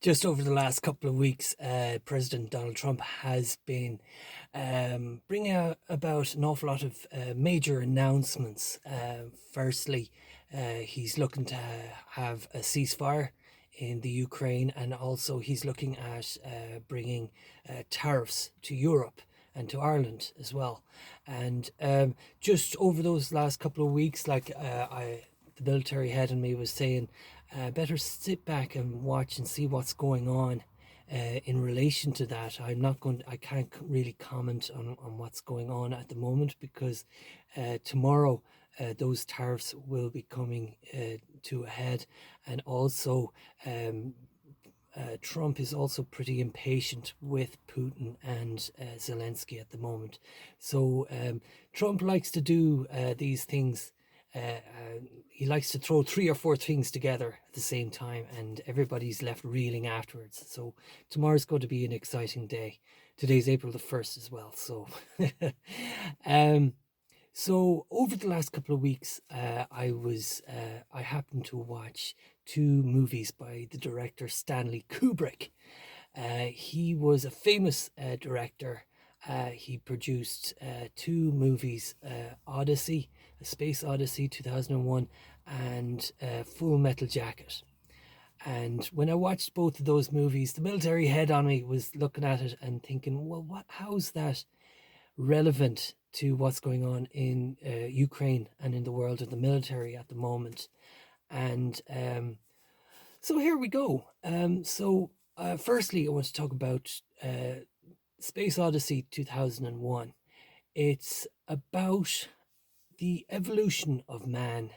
Just over the last couple of weeks, President Donald Trump has been bringing about an awful lot of major announcements. Firstly, he's looking to have a ceasefire in the Ukraine, and also he's looking at bringing tariffs to Europe and to Ireland as well. And just over those last couple of weeks, the military head in me was saying, better sit back and watch and see what's going on in relation to that. I can't really comment on what's going on at the moment, because tomorrow those tariffs will be coming to a head. And also Trump is also pretty impatient with Putin and Zelensky at the moment. So Trump likes to do these things. He likes to throw three or four things together at the same time, and everybody's left reeling afterwards. So tomorrow's going to be an exciting day. Today's April the 1st as well. So, so over the last couple of weeks, I happened to watch two movies by the director Stanley Kubrick. He was a famous director. He produced two movies, Odyssey, A Space Odyssey 2001, and Full Metal Jacket. And when I watched both of those movies, the military head on me was looking at it and thinking, well, how's that relevant to what's going on in Ukraine and in the world of the military at the moment? And so here we go. Firstly, I want to talk about Space Odyssey 2001. It's about the evolution of man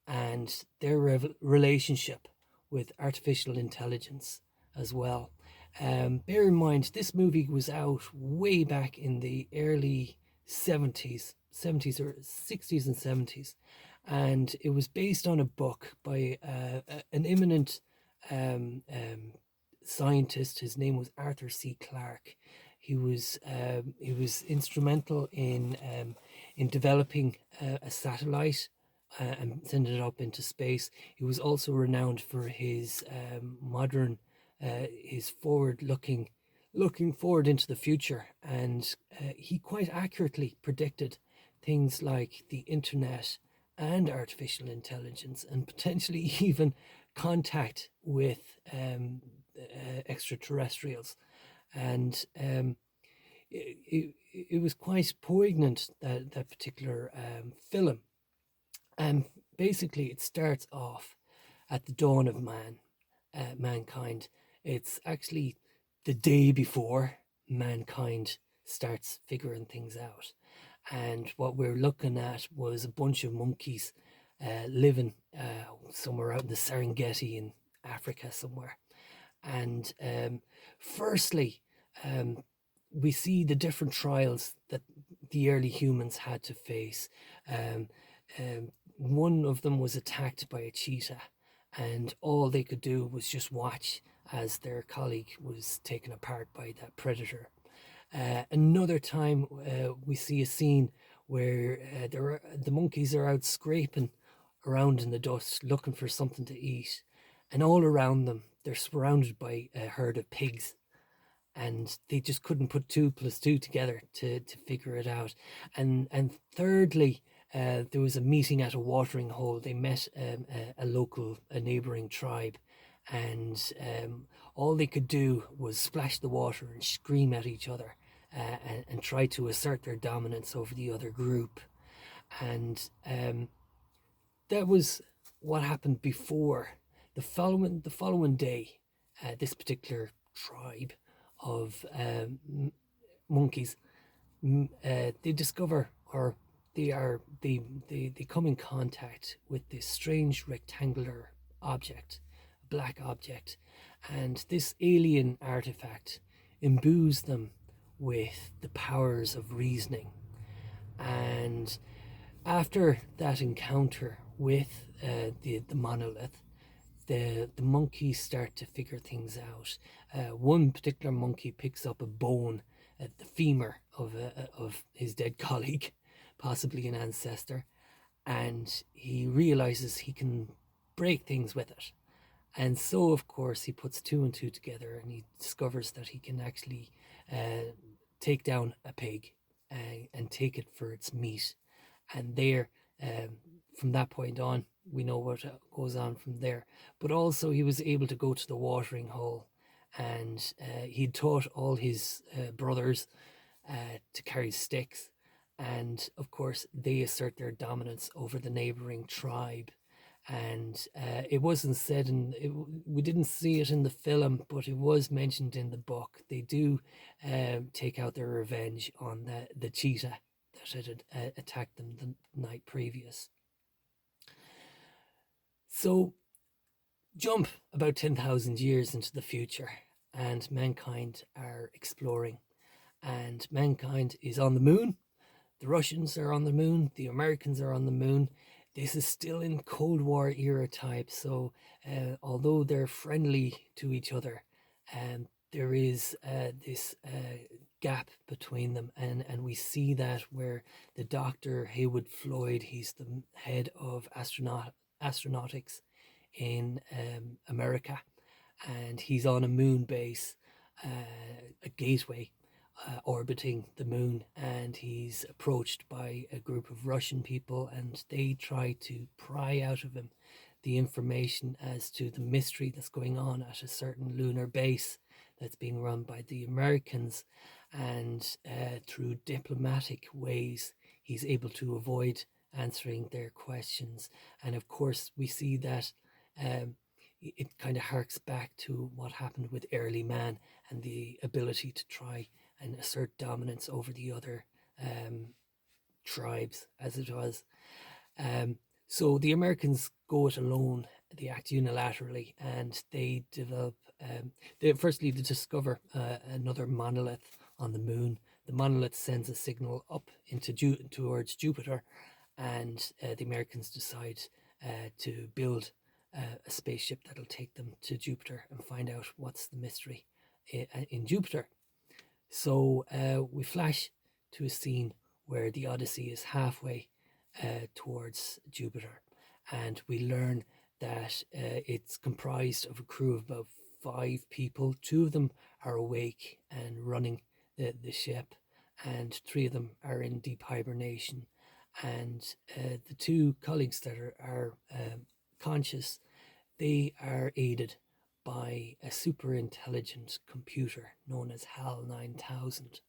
and their relationship with artificial intelligence as well. Bear in mind, this movie was out way back in the early 70s or 60s and 70s. And it was based on a book by an eminent scientist. His name was Arthur C. Clarke. He was instrumental in developing a satellite and sending it up into space. He was also renowned for his his looking forward into the future, and he quite accurately predicted things like the internet and artificial intelligence, and potentially even contact with extraterrestrials. And it was quite poignant, that particular film. And basically it starts off at the dawn of mankind. It's actually the day before mankind starts figuring things out. And what we're looking at was a bunch of monkeys living somewhere out in the Serengeti in Africa somewhere. And firstly, we see the different trials that the early humans had to face. One of them was attacked by a cheetah, and all they could do was just watch as their colleague was taken apart by that predator. Another time, we see a scene where the monkeys are out scraping around in the dust looking for something to eat, and all around them they're surrounded by a herd of pigs, and they just couldn't put 2 plus 2 together to figure it out. And thirdly, there was a meeting at a watering hole. They met a neighboring tribe, and all they could do was splash the water and scream at each other, and try to assert their dominance over the other group. And that was what happened before. The following day, this particular tribe of monkeys, they discover, or they come in contact with this strange rectangular object, a black object, and this alien artifact imbues them with the powers of reasoning. And after that encounter with the monolith, the monkeys start to figure things out. One particular monkey picks up a bone, the femur of his dead colleague, possibly an ancestor, and he realizes he can break things with it. And so, of course, he puts two and two together and he discovers that he can actually uh, take down a pig and take it for its meat. And there, um, from that point on, we know what goes on from there. But also, he was able to go to the watering hole, and he taught all his brothers to carry sticks. And of course, they assert their dominance over the neighboring tribe. And it wasn't said we didn't see it in the film, but it was mentioned in the book. They do take out their revenge on the cheetah that had attacked them the night previous. So, jump about 10,000 years into the future, and mankind are exploring. And mankind is on the moon. The Russians are on the moon. The Americans are on the moon. This is still in Cold War era type. So, although they're friendly to each other, there is this gap between them, and we see that where the Doctor Haywood Floyd, he's the head of astronautics in America, and he's on a moon base, a gateway orbiting the moon, and he's approached by a group of Russian people, and they try to pry out of him the information as to the mystery that's going on at a certain lunar base that's being run by the Americans. And through diplomatic ways, he's able to avoid answering their questions. And of course, we see that um, it kind of harks back to what happened with early man and the ability to try and assert dominance over the other tribes, as it was. Um, so the Americans go it alone, they act unilaterally, and they develop. Firstly, they discover another monolith on the moon. The monolith sends a signal up towards Jupiter, and the Americans decide to build a spaceship that'll take them to Jupiter and find out what's the mystery in Jupiter. So we flash to a scene where the Odyssey is halfway towards Jupiter, and we learn that it's comprised of a crew of about 5 people. 2 of them are awake and running the ship, and 3 of them are in deep hibernation. And the 2 colleagues that are conscious, they are aided by a super intelligent computer known as HAL 9000.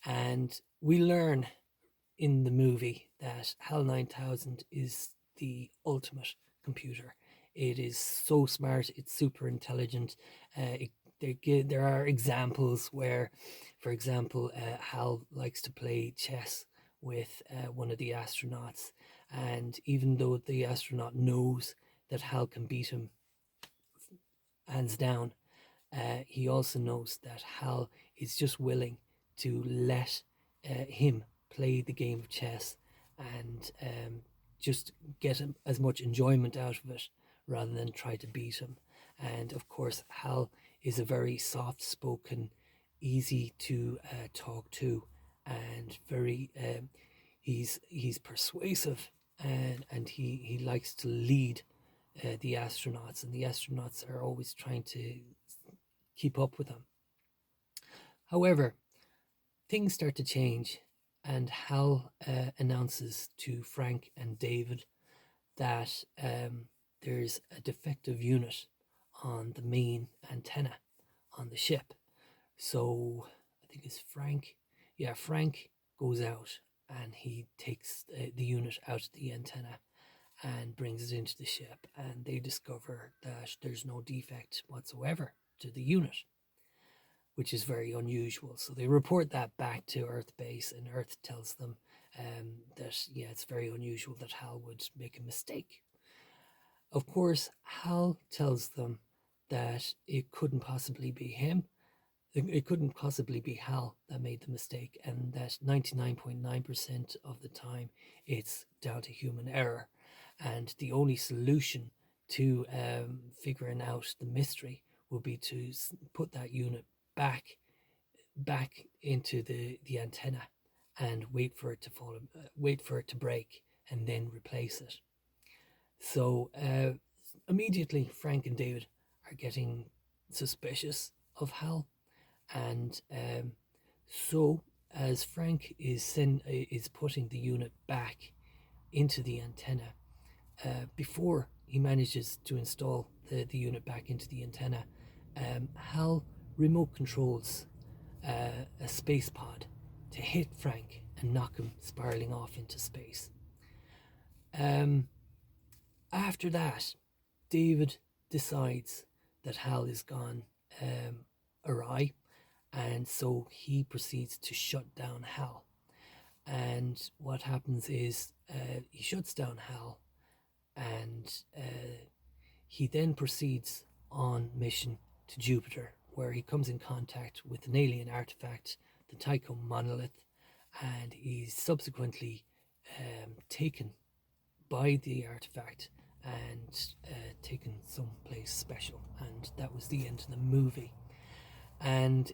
And we learn in the movie that HAL 9000 is the ultimate computer. It is so smart, it's super intelligent. There are examples where, for example, HAL likes to play chess with one of the astronauts. And even though the astronaut knows that HAL can beat him hands down, he also knows that Hal is just willing to let him play the game of chess and just get as much enjoyment out of it rather than try to beat him. And of course, Hal is a very soft spoken, easy to talk to, and very he's persuasive, and he likes to lead the astronauts, and the astronauts are always trying to keep up with him. However, things start to change, and Hal announces to Frank and David that there's a defective unit on the main antenna on the ship. So I think it's Frank. Yeah, Frank goes out and he takes the unit out of the antenna and brings it into the ship, and they discover that there's no defect whatsoever to the unit, which is very unusual. So they report that back to Earth base, and Earth tells them that, yeah, it's very unusual that Hal would make a mistake. Of course, Hal tells them that it couldn't possibly be him. It couldn't possibly be Hal that made the mistake, and that 99.9% of the time it's down to human error. And the only solution to figuring out the mystery would be to put that unit back into the antenna and wait for it to wait for it to break, and then replace it. So immediately Frank and David are getting suspicious of Hal, and so as Frank is putting the unit back into the antenna, before he manages to install the unit back into the antenna, Hal remote controls a space pod to hit Frank and knock him spiraling off into space. After that, David decides that Hal is gone awry, and so he proceeds to shut down Hal. And what happens is he shuts down Hal, and he then proceeds on mission to Jupiter, where he comes in contact with an alien artifact, the Tycho monolith, and he's subsequently taken by the artifact and taken someplace special, and that was the end of the movie. And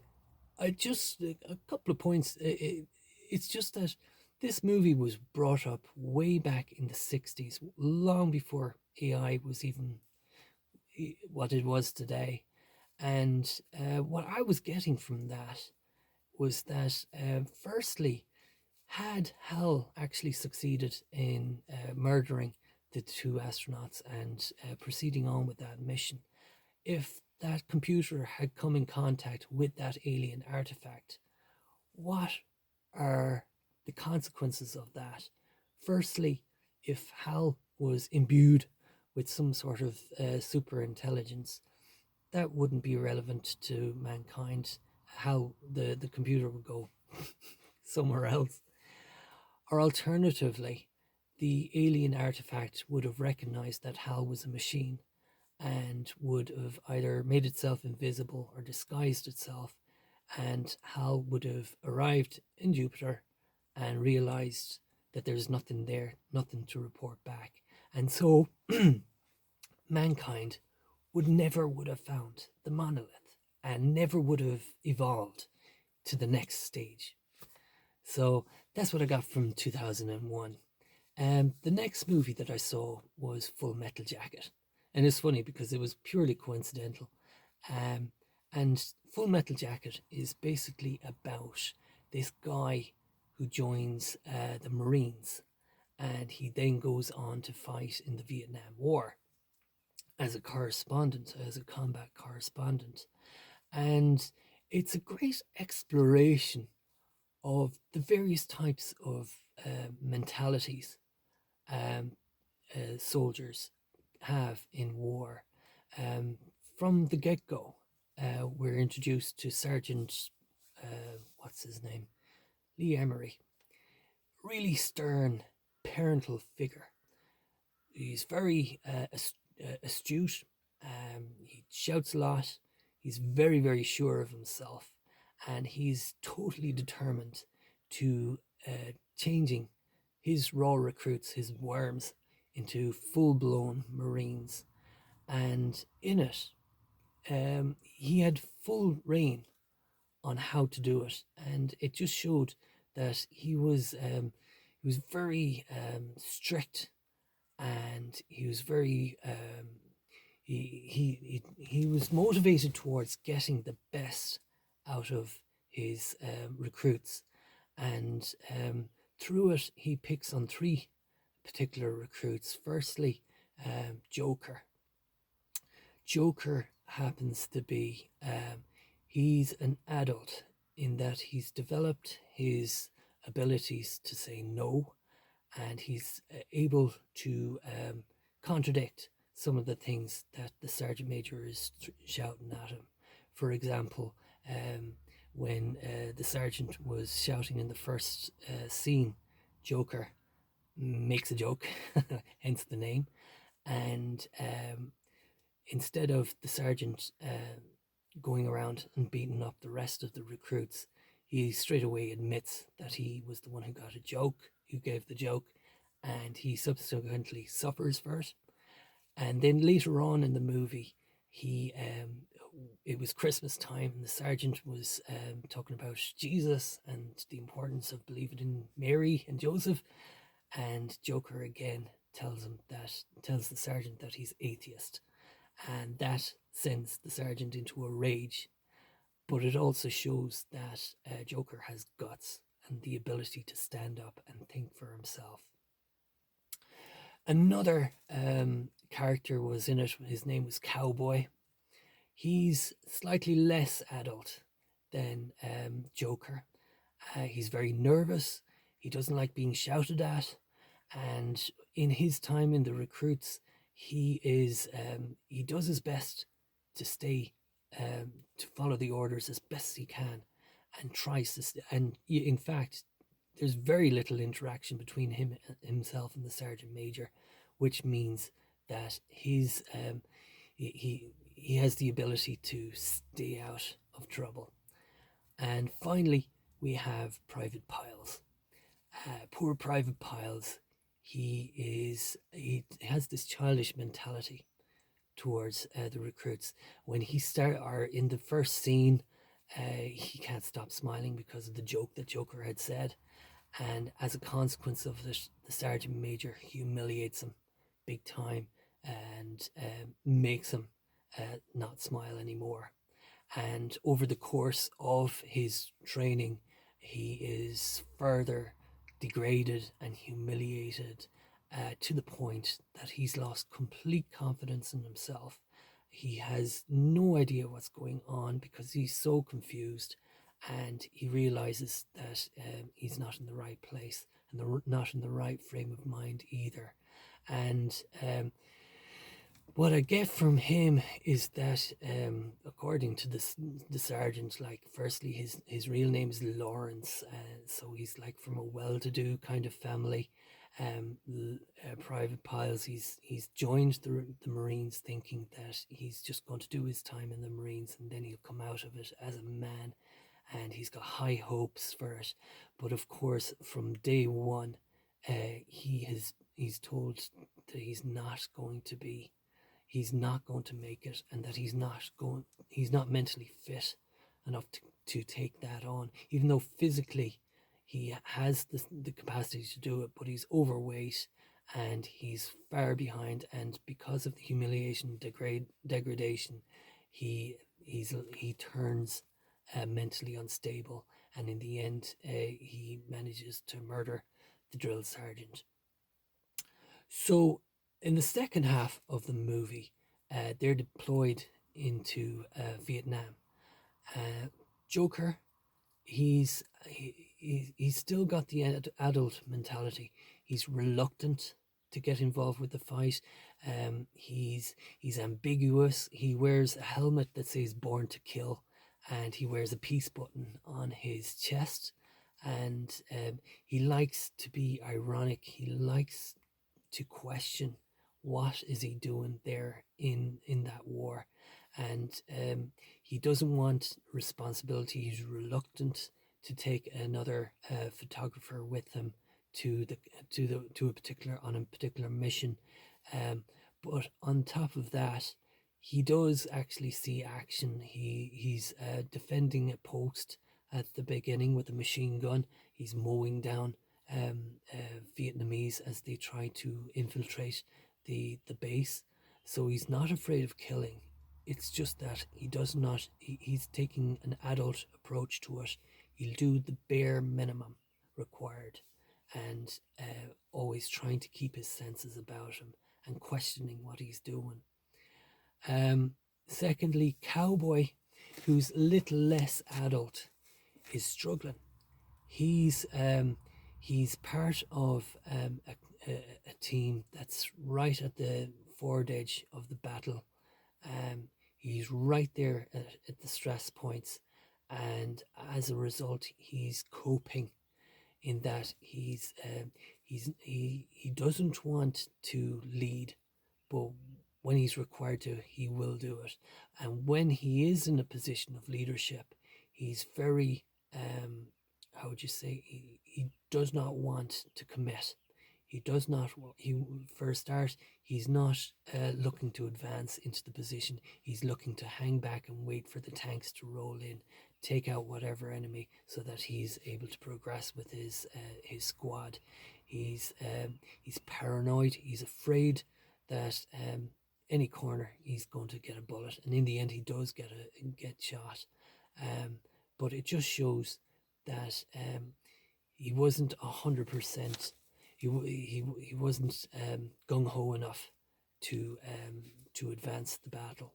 I just a couple of points. It's just that this movie was brought up way back in the 60s, long before AI was even what it was today. And what I was getting from that was that, firstly, had Hal actually succeeded in murdering the two astronauts and proceeding on with that mission, if that computer had come in contact with that alien artifact, what are the consequences of that? Firstly, if Hal was imbued with some sort of super intelligence, that wouldn't be relevant to mankind. How the computer would go somewhere else. Or alternatively, the alien artifact would have recognized that Hal was a machine and would have either made itself invisible or disguised itself, and Hal would have arrived in Jupiter and realized that there's nothing there, nothing to report back. And so mankind would have found the monolith and never would have evolved to the next stage. So that's what I got from 2001. The next movie that I saw was Full Metal Jacket. And it's funny because it was purely coincidental. And Full Metal Jacket is basically about this guy who joins the Marines, and he then goes on to fight in the Vietnam War as a correspondent, as a combat correspondent. And it's a great exploration of the various types of mentalities soldiers have in war. From the get-go, we're introduced to Sergeant, what's his name? Lee Emery. Really stern parental figure. He's very astute. He shouts a lot. He's very, very sure of himself. And he's totally determined to changing his raw recruits, his worms, into full-blown Marines. And in it, he had full reign on how to do it, and it just showed that he was very strict, and he was very he was motivated towards getting the best out of his recruits, and through it he picks on three particular recruits. Firstly, Joker. Joker happens to be he's an adult in that he's developed his abilities to say no, and he's able to contradict some of the things that the Sergeant Major is shouting at him. For example, when the Sergeant was shouting in the first scene, Joker makes a joke, hence the name, and instead of the Sergeant going around and beating up the rest of the recruits, he straight away admits that he was the one who got a joke, who gave the joke, and he subsequently suffers for it. And then later on in the movie, it was Christmas time, and the Sergeant was talking about Jesus and the importance of believing in Mary and Joseph, and Joker again tells the sergeant that he's atheist, and that sends the sergeant into a rage. But it also shows that Joker has guts and the ability to stand up and think for himself. Another character was in it. His name was Cowboy. He's slightly less adult than Joker. He's very nervous. He doesn't like being shouted at. And in his time in the recruits, he does his best to stay to follow the orders as best he can, and tries to. And in fact, there's very little interaction between himself and the sergeant major, which means that he has the ability to stay out of trouble. And finally, we have Private Piles. Poor Private Piles. He has this childish mentality towards the recruits. When he in the first scene, he can't stop smiling because of the joke that Joker had said, and as a consequence of this, the sergeant major humiliates him big time and makes him not smile anymore. And over the course of his training, he is further degraded and humiliated to the point that he's lost complete confidence in himself. He has no idea what's going on because he's so confused, and he realizes that he's not in the right place and not in the right frame of mind either. And what I get from him is that, according to the sergeant, like, firstly, his real name is Lawrence, so he's like from a well-to-do kind of family. Private Piles, he's joined the Marines thinking that he's just going to do his time in the Marines and then he'll come out of it as a man, and he's got high hopes for it. But of course, from day one, he's told that he's not going to make it, and that he's not mentally fit enough to take that on, even though physically he has the capacity to do it. But he's overweight and he's far behind, and because of the humiliation, degradation, he turns mentally unstable, and in the end he manages to murder the drill sergeant. So in the second half of the movie, they're deployed into Vietnam. Joker, he's still got the adult mentality. He's reluctant to get involved with the fight. He's ambiguous. He wears a helmet that says "Born to Kill," and he wears a peace button on his chest. And he likes to be ironic. He likes to question what is he doing there in that war, and he doesn't want responsibility. He's reluctant to take another photographer with him to a particular mission. But on top of that, he does actually see action. He's defending a post at the beginning with a machine gun. He's mowing down Vietnamese as they try to infiltrate the base. So he's not afraid of killing. It's just that he's taking an adult approach to it. He'll do the bare minimum required, and always trying to keep his senses about him and questioning what he's doing. Secondly, Cowboy, who's a little less adult, is struggling. He's part of a team that's right at the forward edge of the battle. He's right there at the stress points, and as a result, he's coping in that he doesn't want to lead, but when he's required to, he will do it. And when he is in a position of leadership, he's very how would you say, he does not want to commit. For a start, he's not looking to advance into the position. He's looking to hang back and wait for the tanks to roll in, take out whatever enemy, so that he's able to progress with his squad. He's paranoid. He's afraid that any corner he's going to get a bullet, and in the end he does get shot. Um, but it just shows that he wasn't 100%. He wasn't gung ho enough to advance the battle.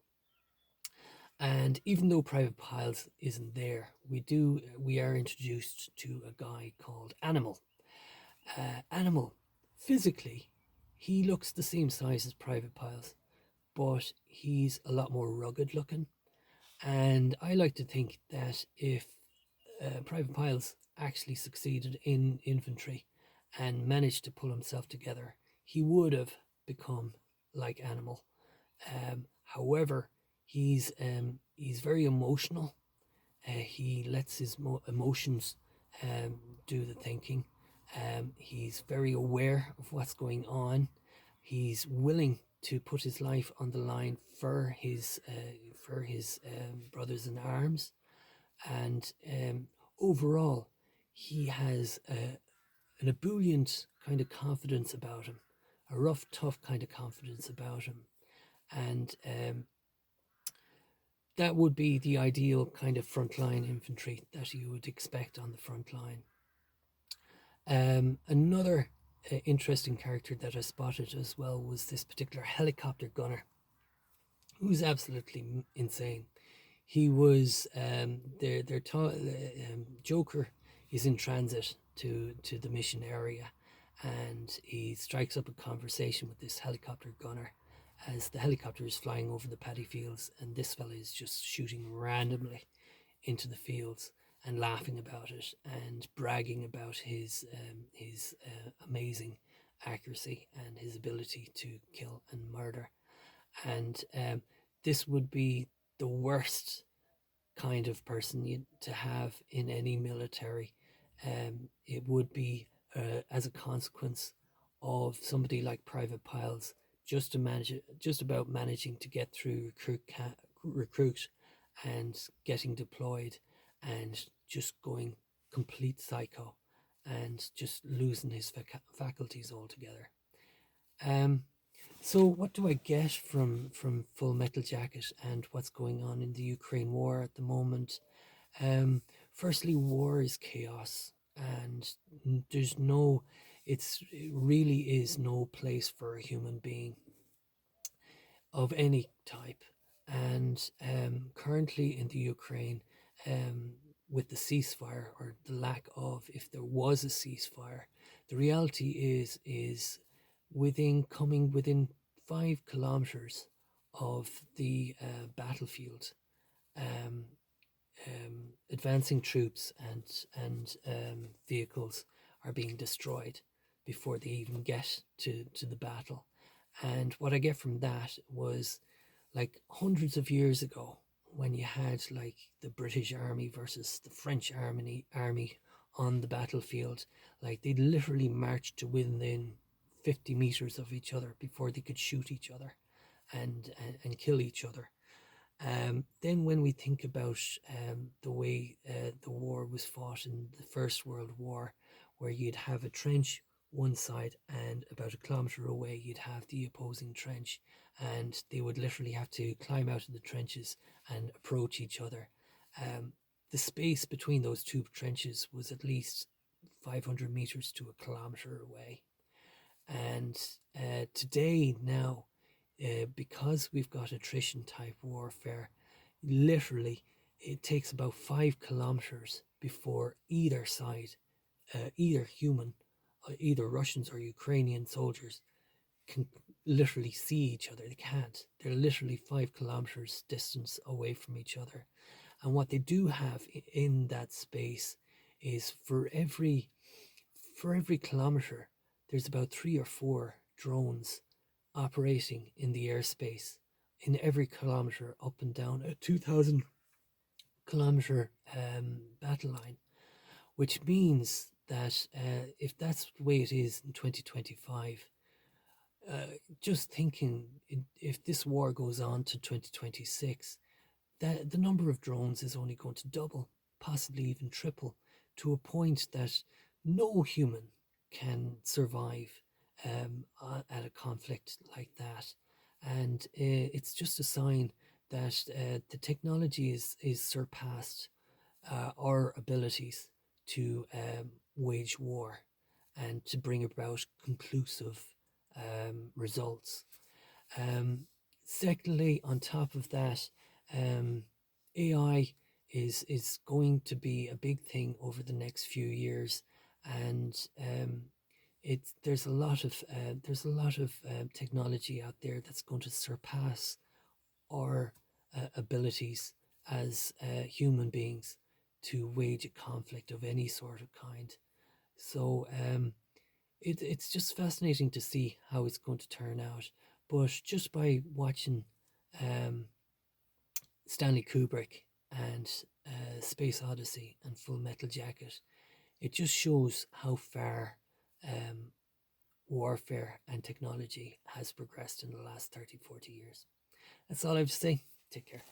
And even though Private Piles isn't there, we are introduced to a guy called Animal. Animal, physically, he looks the same size as Private Piles, but he's a lot more rugged looking. And I like to think that if Private Piles actually succeeded in infantry and managed to pull himself together, he would have become like Animal. However, he's very emotional. He lets his emotions do the thinking. He's very aware of what's going on. He's willing to put his life on the line for his brothers in arms, and overall, he has an ebullient kind of confidence about him, a rough, tough kind of confidence about him, and that would be the ideal kind of frontline infantry that you would expect on the front line. Another interesting character that I spotted as well was this particular helicopter gunner, who's absolutely insane. He was Joker is in transit to the mission area, and he strikes up a conversation with this helicopter gunner as the helicopter is flying over the paddy fields, and this fella is just shooting randomly into the fields and laughing about it and bragging about his amazing accuracy and his ability to kill and murder. And this would be the worst kind of person to have in any military. It would be as a consequence of somebody like Private Piles just about managing to get through recruit and getting deployed and just going complete psycho and just losing his faculties altogether. Um, so what do I get from Full Metal Jacket and what's going on in the Ukraine war at the moment? Firstly, war is chaos, and there's no, it really is no place for a human being of any type. And currently in the Ukraine, with the ceasefire or the lack of, if there was a ceasefire, the reality is within 5 kilometers of the battlefield, um, advancing troops and vehicles are being destroyed before they even get to the battle. And what I get from that was, like, hundreds of years ago, when you had like the British Army versus the French army on the battlefield, like they'd literally march to within 50 meters of each other before they could shoot each other and kill each other. Then when we think about the way the war was fought in the First World War, where you'd have a trench one side, and about a kilometer away you'd have the opposing trench, and they would literally have to climb out of the trenches and approach each other. The space between those two trenches was at least 500 meters to a kilometer away. And today, now, because we've got attrition type warfare, literally it takes about 5 kilometers before either side, either human, either Russians or Ukrainian soldiers, can literally see each other. They can't. They're literally 5 kilometers distance away from each other. And what they do have in that space is, for every kilometer, there's about 3 or 4 drones operating in the airspace in every kilometer up and down a 2,000 kilometer battle line, which means that if that's the way it is in 2025, just thinking, if this war goes on to 2026, that the number of drones is only going to double, possibly even triple, to a point that no human can survive at a conflict like that. And it's just a sign that the technology is surpassed our abilities to wage war and to bring about conclusive results. Um, Secondly, on top of that, AI is going to be a big thing over the next few years, and it's there's a lot of technology out there that's going to surpass our abilities as human beings to wage a conflict of any sort of kind. So it's just fascinating to see how it's going to turn out. But just by watching um, Stanley Kubrick and Space Odyssey and Full Metal Jacket, it just shows how far um, warfare and technology has progressed in the last 30, 40 years. That's all I have to say. Take care.